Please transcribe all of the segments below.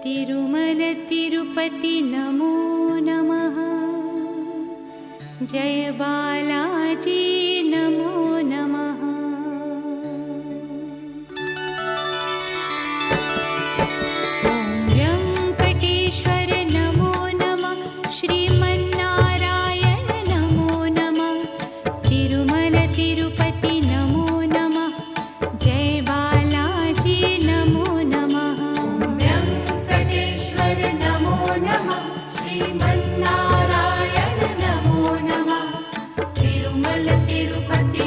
तिरुमल तिरुपति नमो नमः। जय बालाजी नमो नमः। ॐ व्यङ्कटेश्वर नमो नमः। श्रीमन्नारायण नमो नमः। तिरुमल तिरुपति नमो नमः। जय बालाजी नमो नमः। वेङ्कटेश्वर नमो नमः। श्रीमन्नारायण नमो नमः। तिरुमल तिरुपति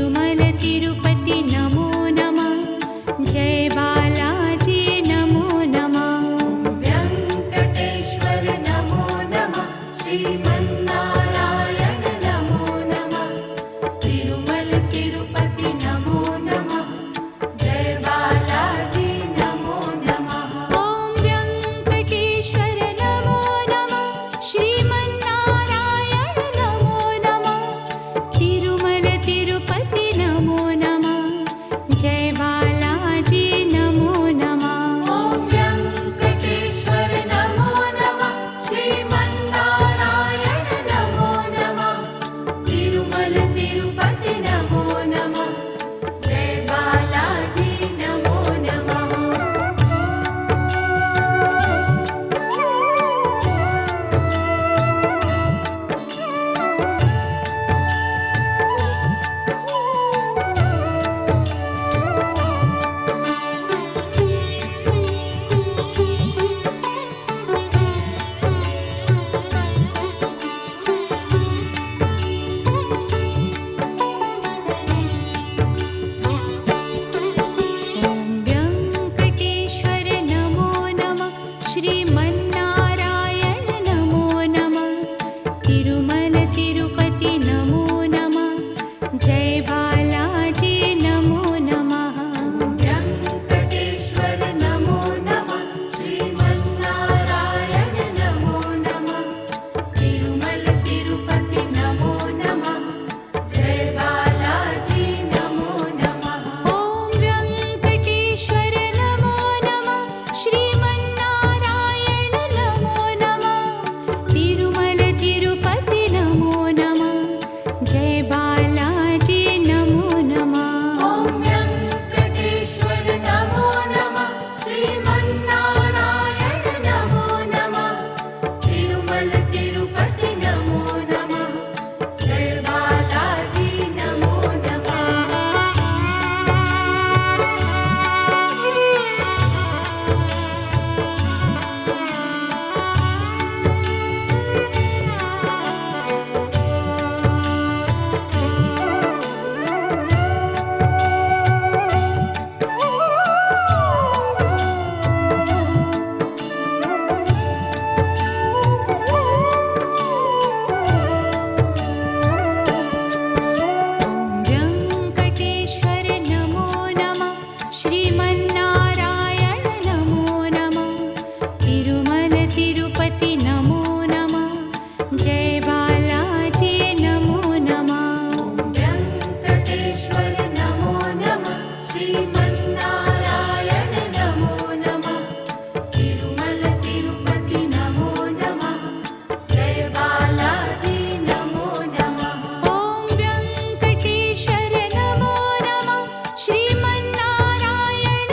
तिरुमल तिरुपति नमो नमः जय बालाजी नमो नमः वेङ्कटेश्वर नमो नमः श्रीमन्नारायण नमो नमः तिरुमल तिरुपति नमो नमः जय बालाजी नमो नमः ॐ व्यङ्कटेश्वर नमो नमः श्रीमन्नारायण नमो नमः तिरुमल तिरुपति नमो नमः जय बालाजी नमो नमः ॐ वेङ्कटेश्वर नमो नमः श्रीमन्नारायण नमो नमः तिरुमल तिरुपति नमो नमः जय बालाजी नमो नमः ॐ व्यङ्कटेश्वर नमो नमः श्रीमन्नारायण नमो नमः तिरुमल तिरुपति नमो नमः जय बालाजी नमो नमः वेङ्कटेश्वर नमो नमः श्रीमन्नारायण नमो नमः तिरुमल तिरुपति नमो नमः जय बालाजी नमो नमः ॐ व्यङ्कटेश्वर नमो नमः श्रीमन्नारायण नमो नमः तिरुमल तिरुपति नमो नमः जय बालाजी नमो नमः ॐ वेङ्कटेश्वर नमो नमः श्रीमन्नारायण नमो नमः तिरुमल तिरुपति नमो नमः जय बालाजी नमो नमः ॐ व्यङ्कटेश्वर नमो नमः श्रीमन्नारायण नमो नमः तिरुमल तिरुपति नमो नमः जय बालाजी नमो नमः वेङ्कटेश्वर नमो नमः श्रीमन्नारायण नमो नमः तिरुमल तिरुपति नमो नमः जय बालाजी नमो नमः ॐ व्यङ्कटेश्वर नमो नमः श्रीमन्नारायण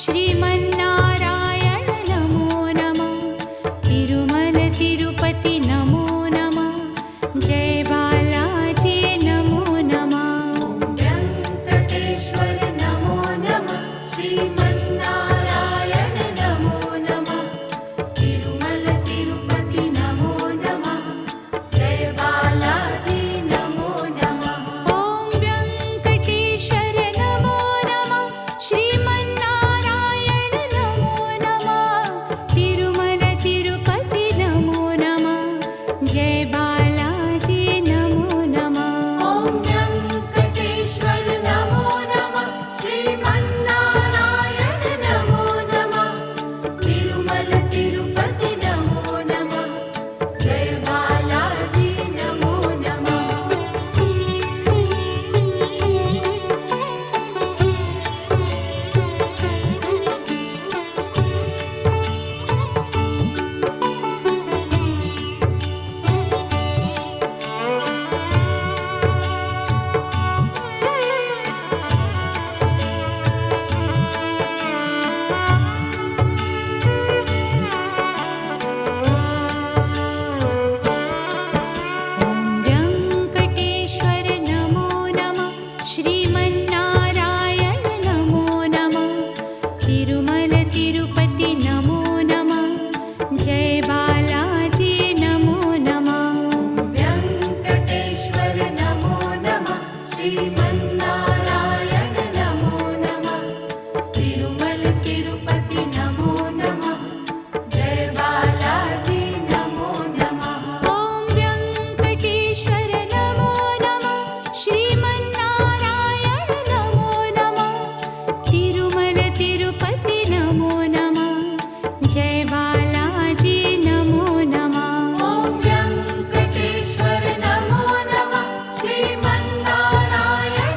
श्रीमन्नारायण नमो नमः तिरुमल तिरुपति नमो नमः जय बालाजी नमो नमः वेङ्कटेश्वर नमो नमः श्रीमन्नारायण नमो नमः तिरुमल तिरुपति नमो नमः जय बालाजी नमो नमः ॐ वेङ्कटेश्वर नमो नमः श्रीमन्नारायण नमो नमः तिरुमल तिरुपति नमो नमः जय बालाजी नमो नमः ॐ वेङ्कटेश्वर नमो नमः श्रीमन्नारायण नमो नमः तिरुमल तिरुपति नमो नमः जय बालाजी नमो नमः वेङ्कटेश्वर नमो नमः श्रीमन्नारायण नमो नमः तिरुमल तिरुपति नमो नमः जय बालाजी नमो नमः वेङ्कटेश्वर नमो नमः श्रीमन्नारायण नमो नमः तिरुमल तिरुपति नमो नमः जय बालाजी नमो नमः ॐ वेङ्कटेश्वर नमो नमः श्रीमन्नारायण नमो नमः तिरुमल तिरुपति नमो नमः जय बालाजी नमो नमः ॐ वेङ्कटेश्वर नमो नमः श्रीमन्नारायण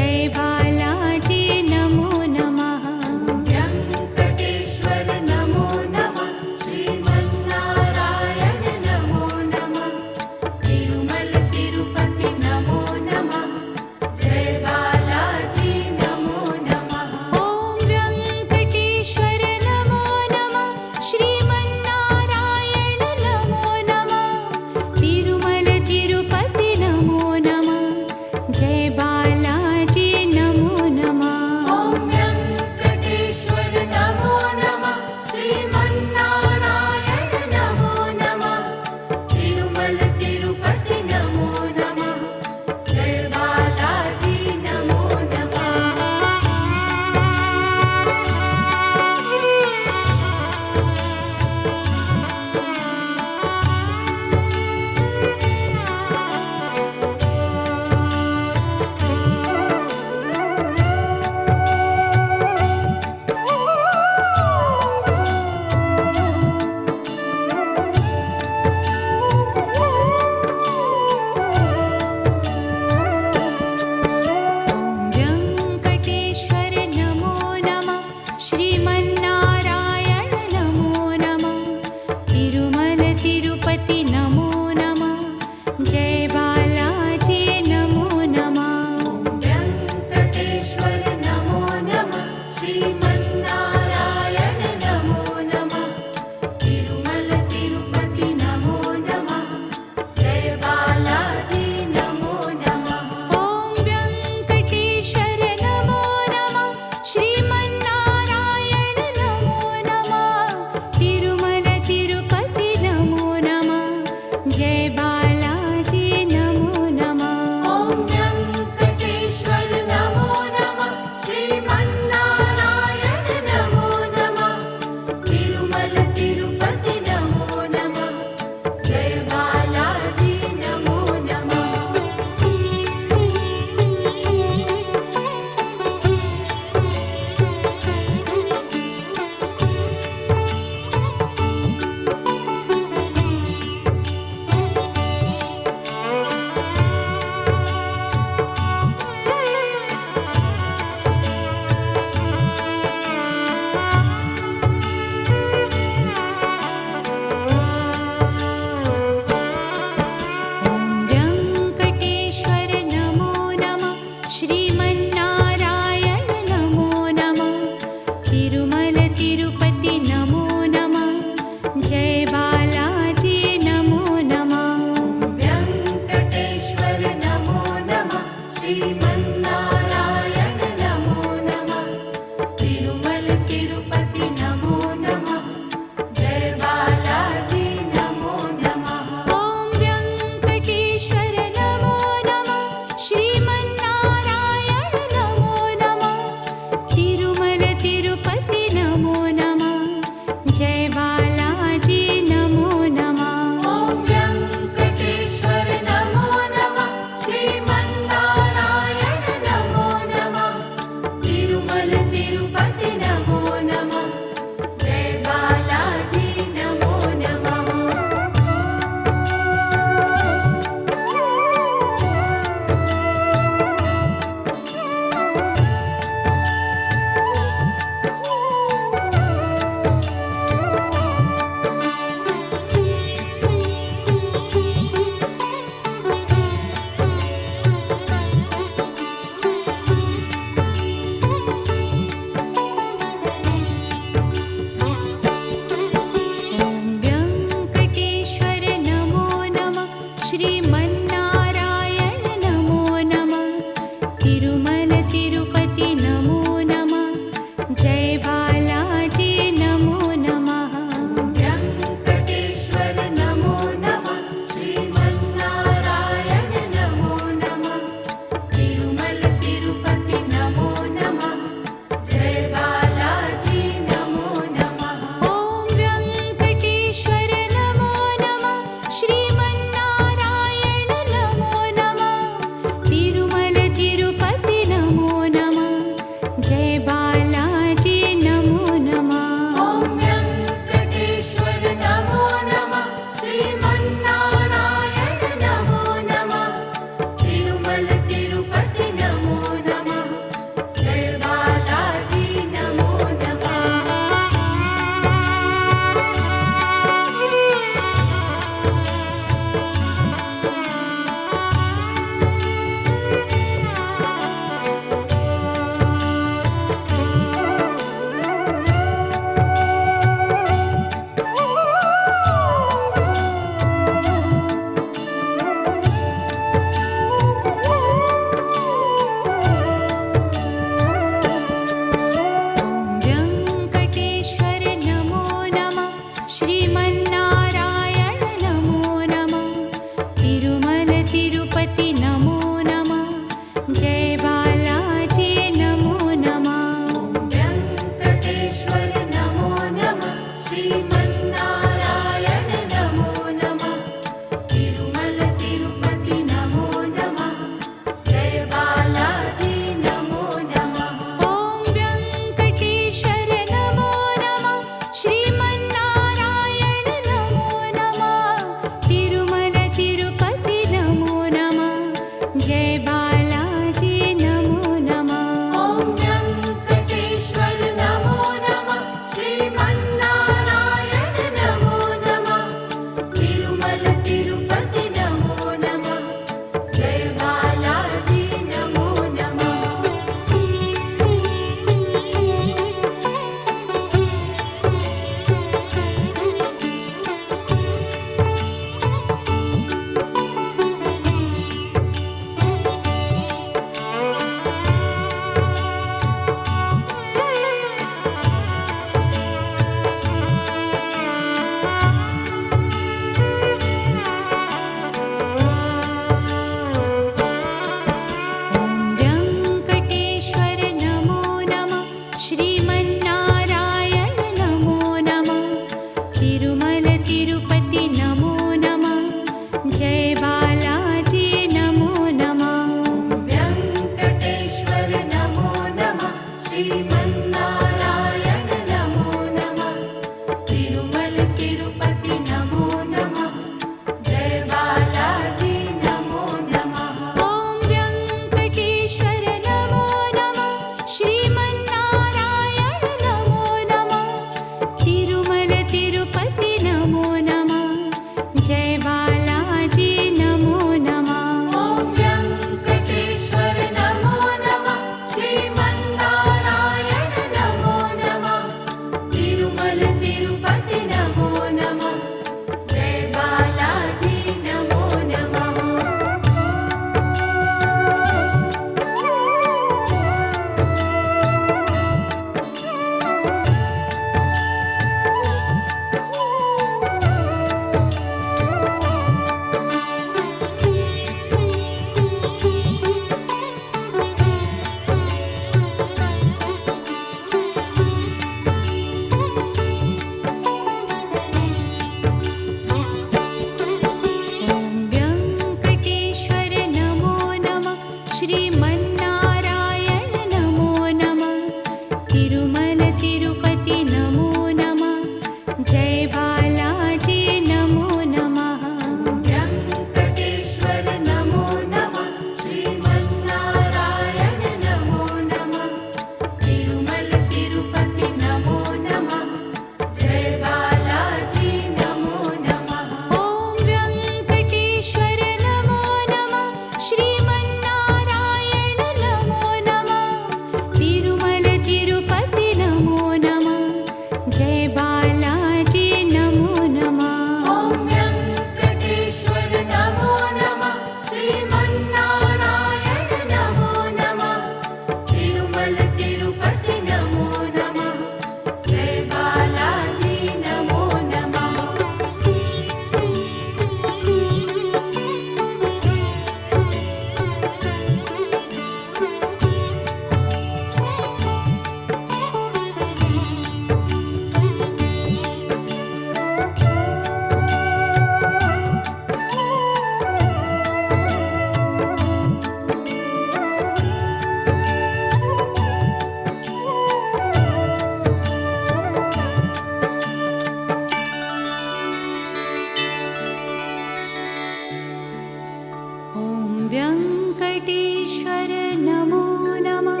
व्यङ्कटेश्वर नमो नमः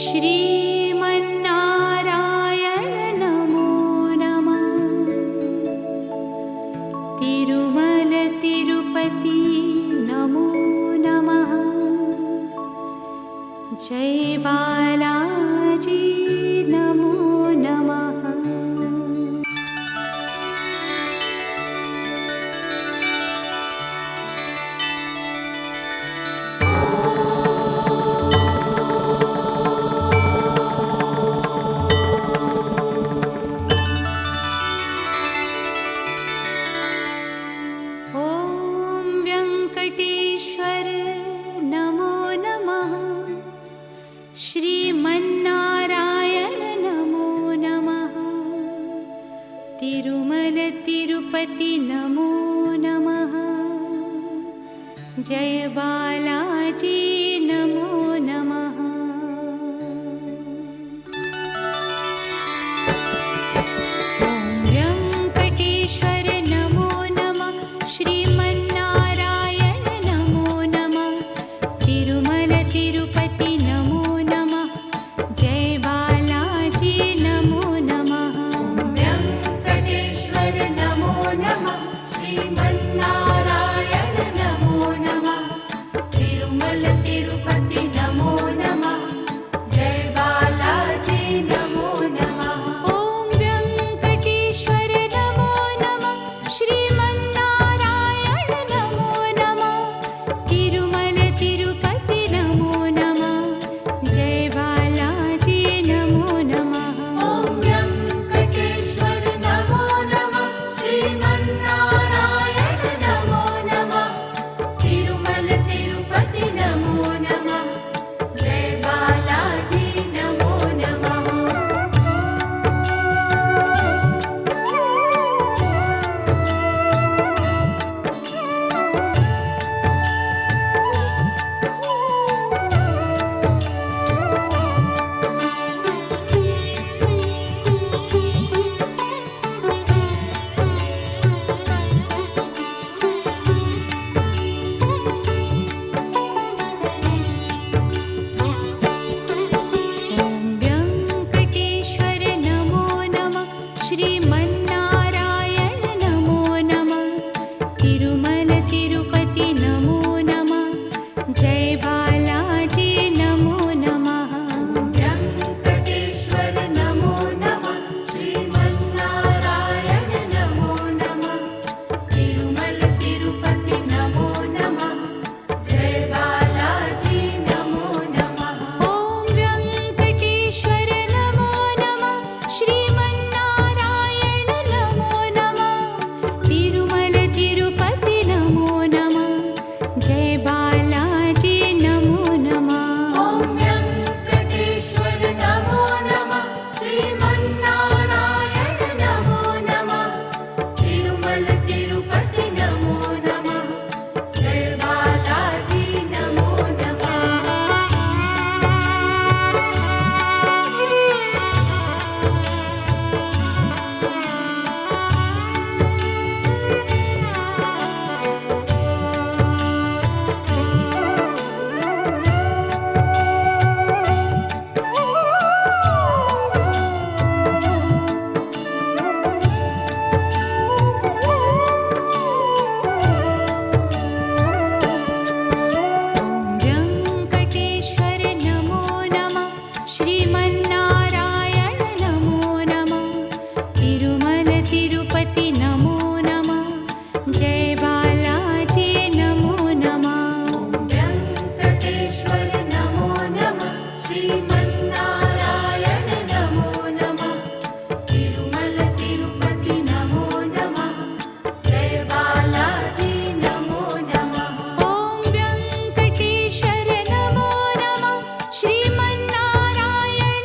श्रीमन्नारायण नमो नमः तिरुमल तिरुपति नमो नमः जय बालाजी नमो नमः ॐ व्यङ्कटेश्वर नमो नमः श्रीमन्नारायण नमो नमः तिरुमल तिरुपति नमो नमः जय बालाजी नमो नमः ॐ व्यङ्कटेश्वर नमो नमः श्रीमन्नारायण नमो नमः तिरुमल तिरुपति नमो नमः जय बालाजी नमो नमः व्यङ्कटेश्वर नमो नमः श्रीमन्नारायण नमो नमः तिरुमल तिरुपति नमो नमः जय बालाजी नमो नमः ॐ व्यङ्कटेश्वर नमो नमः श्रीमन्नारायण नमो नमः तिरुमल तिरुपति नमो नमः जय बालाजी नमो नमः ॐ व्यङ्कटेश्वर नमो नमः श्रीमन्नारायण नमो नमः तिरुमल तिरुपति नमो नमः जय बालाजी नमो नमः ॐ व्यङ्कटेश्वर नमो नमः श्रीमन्नारायण नमो नमः तिरुमल तिरुपति नमो नमः जय बालाजी नमो नमः व्यङ्कटेश्वर नमो नमः श्रीमन्नारायण नमो नमः तिरुमल तिरुपति नमो नमः जय बालाजी नमो नमः ॐ व्यङ्कटेश्वर नमो नमः श्रीमन्नारायण नमो नमः तिरुमल तिरुपति नमो नमः जय बालाजी नमो नमः ॐ व्यङ्कटेश्वर नमो नमः श्रीमन्नारायण नमो नमः तिरुमल तिरुपति नमो नमः जय बालाजी नमो नमः व्यङ्कटेश्वर नमो नमः श्रीमन्नारायण नमो नमः तिरुमल तिरुपति नमो नमः जय बालाजी नमो नमः व्यङ्कटेश्वर नमो नमः श्रीमन्नारायण नमो नमः तिरुमल तिरुपति नमो नमः जय बालाजी नमो नमः ॐ व्यङ्कटेश्वर नमो नमः श्रीमन्नारायण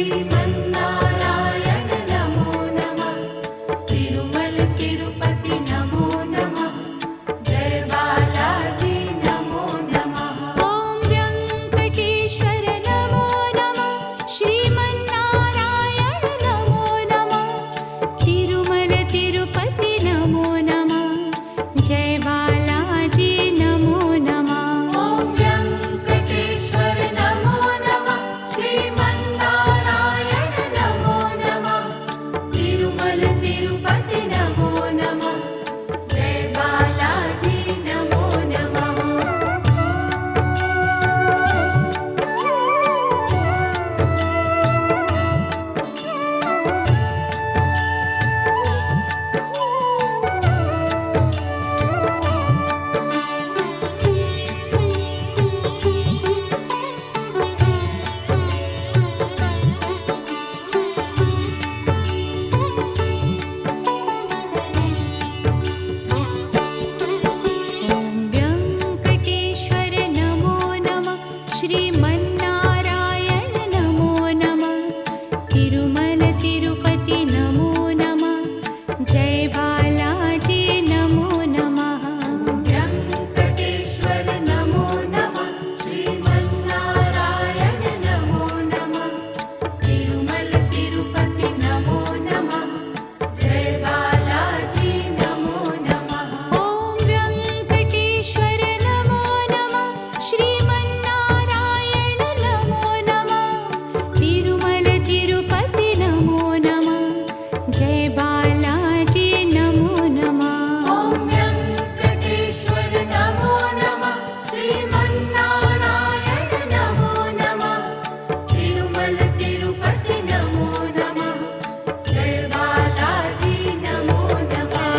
श्रीमन्नारायण नमो नमः तिरुमल तिरुपति नमो नमः जय बालाजी नमो नमः ॐ व्यङ्कटेश्वर नमो नमः श्रीमन्नारायण नमो नमः तिरुमल तिरुपति नमो नमः जय बालाजी नमो नमः ॐ व्यङ्कटेश्वर नमो नमः श्रीमन्नारायण नमो नमः तिरुमल तिरुपति नमो नमः जय बालाजी नमो नमः व्यङ्कटेश्वर नमो नमः श्रीमन्नारायण नमो नमः तिरुमल तिरुपति नमो नमः जय बालाजी नमो नमः व्यङ्कटेश्वर नमो नमः श्रीमन्नारायण नमो नमः तिरुमल तिरुपति नमो नमः जय बालाजी नमो नमः ॐ व्यङ्कटेश्वर नमो नमः श्रीमन्नारायण नमो नमः तिरुमल तिरुपति नमो नमः जय बालाजी नमो नमः ॐ व्यङ्कटेश्वर नमो नमः श्रीमन्नारायण नमो नमः तिरुमल तिरुपति नमो नमः जय बालाजी नमो नमः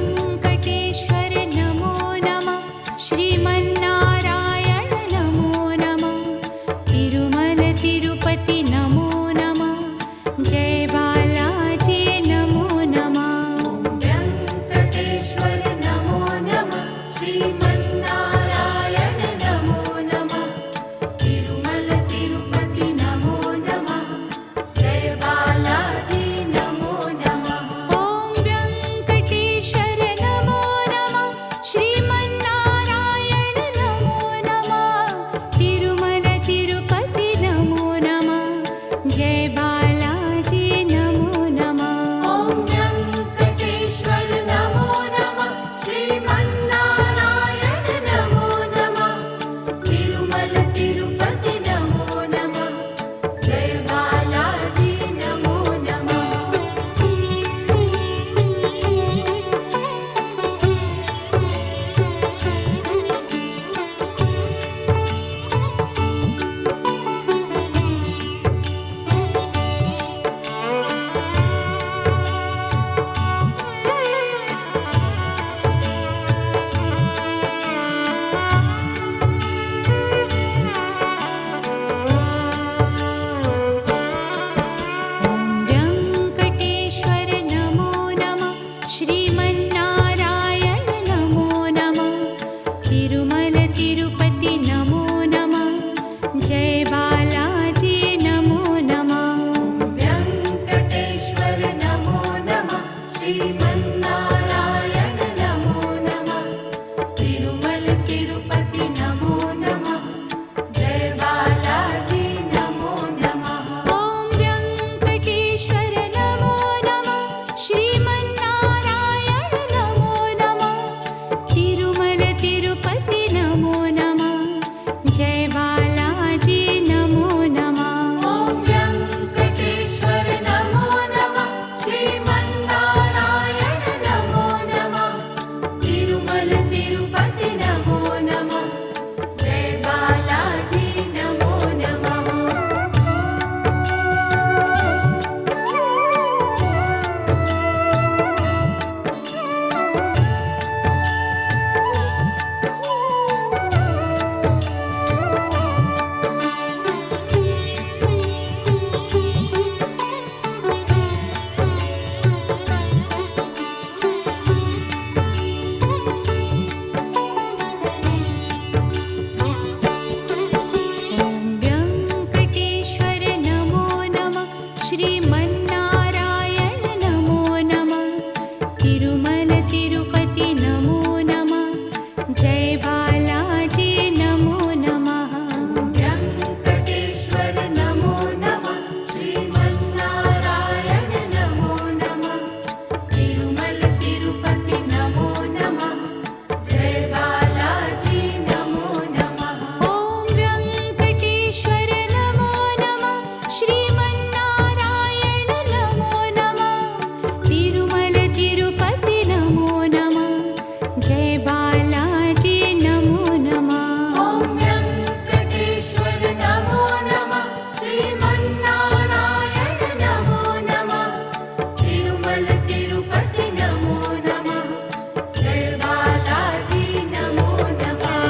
व्यङ्कटेश्वर नमो नमः श्रीमन्नारायण नमो नमः तिरुमल तिरुपति नमो नमः जय बालाजी नमो नमः व्यङ्कटेश्वर नमो नमः श्रीमन्नारायण नमो नमः तिरुमल तिरुपति नमो नमः जय बालाजी नमो नमः ॐ व्यङ्कटेश्वर नमो नमः श्रीमन्नारायण नमो नमः तिरुमल तिरुपति नमो नमः जय बालाजी नमो नमः ॐ व्यङ्कटेश्वर नमो नमः श्रीमन्नारायण नमो नमः तिरुमल तिरुपति नमो नमः जय बालाजी नमो नमः श्रीमन्नारायण नमो नमः तिरुमल तिरुपति नमो नमः जय बालाजी नमो नमः ॐ वेङ्कटेश्वर नमो नमः श्रीमन्नारायण नमो नमः तिरुमल तिरुपति नमो नमः जय बालाजी नमो नमः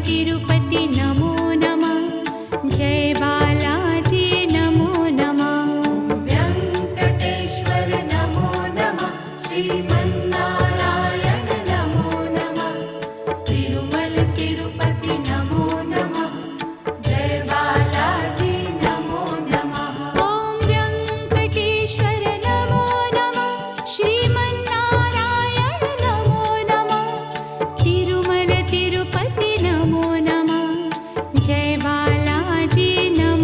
तिरुपति नमो नमः जय बालाजी नमो नमः वेङ्कटेश्वर नमो नमः श्रीमन्नारायण नमो नमः तिरुमल तिरुपति नमो नमः जय बालाजी नमो नमः ॐ वेङ्कटेश्वर नमो नमः श्रीमन्नारायण नमो नमः तिरुमल तिरुपति नमो नमः जय बालाजी नमो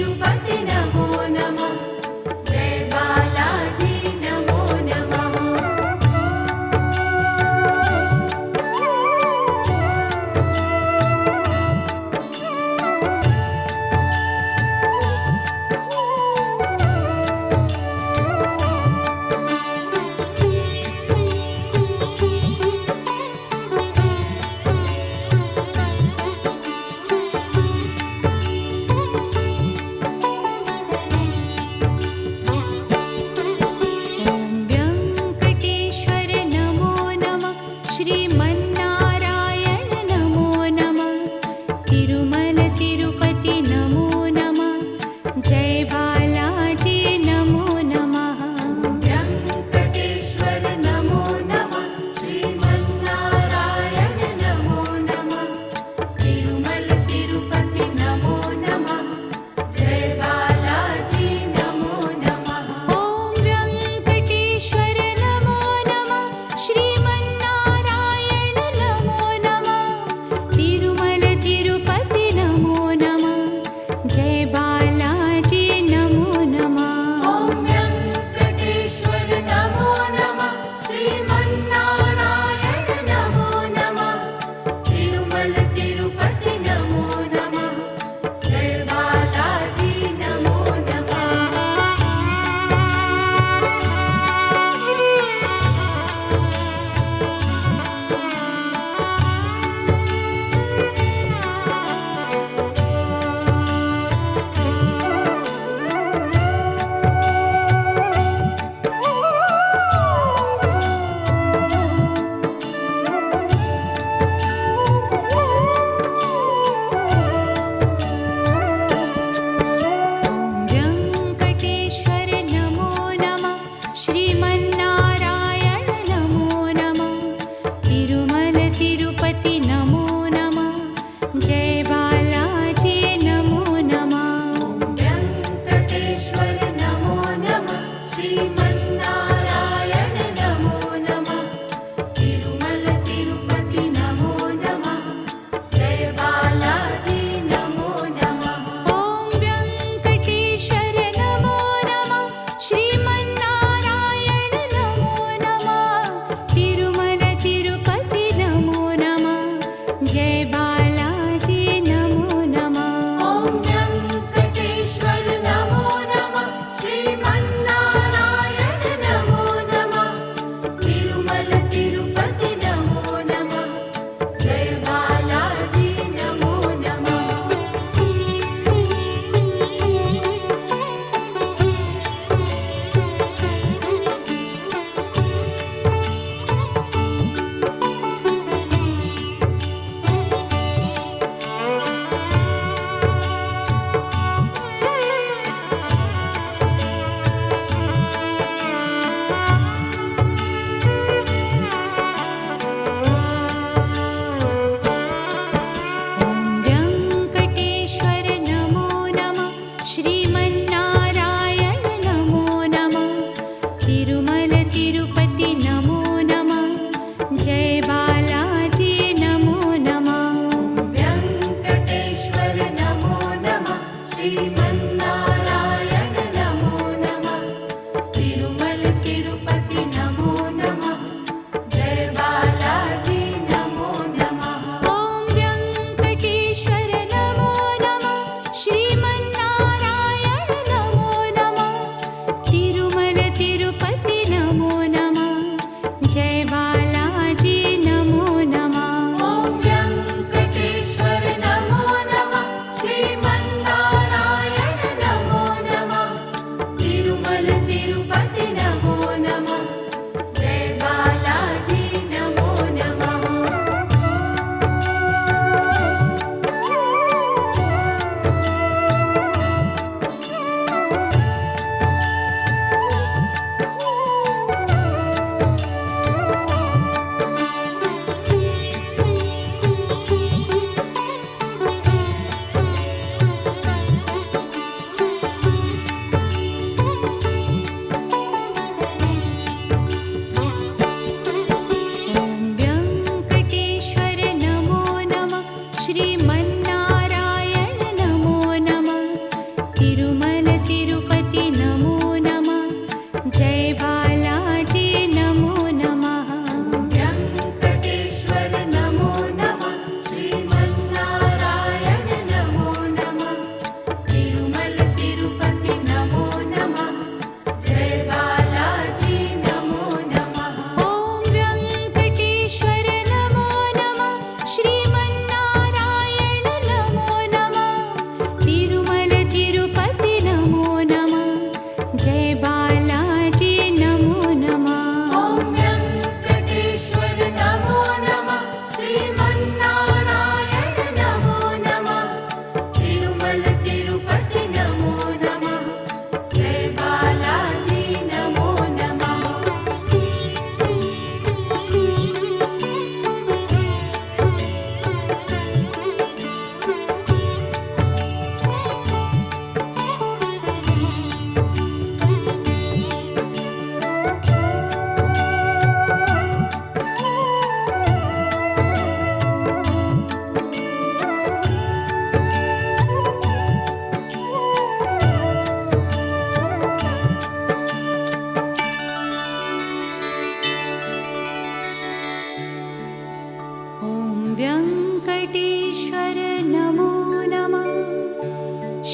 तिरुपति नमो नमः जय बालाजी नमो नमः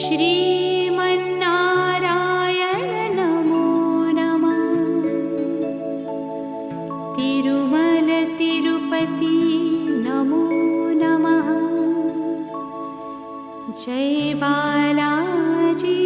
श्रीमन्नारायण नमो नमः तिरुमल तिरुपति नमो नमः जय बालाजी